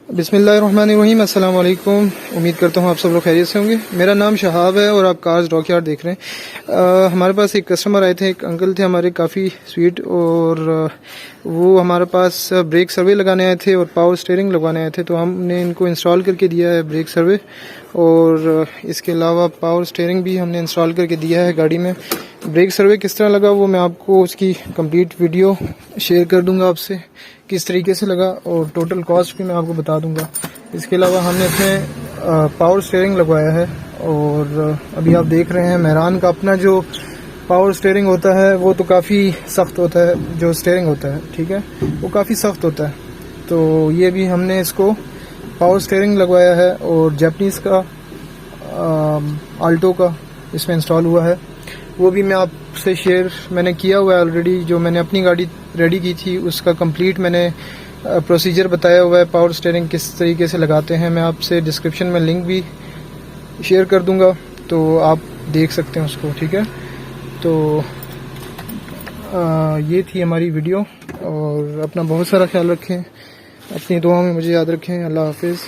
बिस्मिल्लाहिर्रहमानिर्रहीम, अस्सलाम वालेकुम। उम्मीद करता हूँ आप सब लोग खैरियत से होंगे। मेरा नाम शहाब है और आप कार्स डॉकयार्ड देख रहे हैं। हमारे पास एक कस्टमर आए थे, एक अंकल थे हमारे, काफ़ी स्वीट, और वो हमारे पास ब्रेक सर्वे लगाने आए थे और पावर स्टीयरिंग लगवाने आए थे। तो हमने इनको इंस्टॉल करके दिया है ब्रेक सर्वे, और इसके अलावा पावर स्टीयरिंग भी हमने इंस्टॉल करके दिया है गाड़ी में। ब्रेक सर्वे किस तरह लगा वो मैं आपको उसकी कंप्लीट वीडियो शेयर कर दूंगा आपसे, किस तरीके से लगा, और टोटल कॉस्ट भी मैं आपको बता दूंगा। इसके अलावा हमने इसमें पावर स्टीयरिंग लगवाया है, और अभी आप देख रहे हैं मेहरान का अपना जो पावर स्टीयरिंग होता है वो तो काफ़ी सख्त होता है, जो स्टीयरिंग होता है, ठीक है, वो काफ़ी सख्त होता है। तो ये भी हमने इसको पावर स्टीयरिंग लगवाया है, और जापानीज़ का आल्टो का इसमें इंस्टॉल हुआ है, वो भी मैं आपसे शेयर मैंने किया हुआ है ऑलरेडी। जो मैंने अपनी गाड़ी रेडी की थी उसका कंप्लीट मैंने प्रोसीजर बताया हुआ है, पावर स्टीयरिंग किस तरीके से लगाते हैं। मैं आपसे डिस्क्रिप्शन में लिंक भी शेयर कर दूंगा, तो आप देख सकते हैं उसको, ठीक है। तो ये थी हमारी वीडियो, और अपना बहुत सारा ख्याल रखें, अपनी दुआ में मुझे याद रखें। अल्लाह हाफिज़।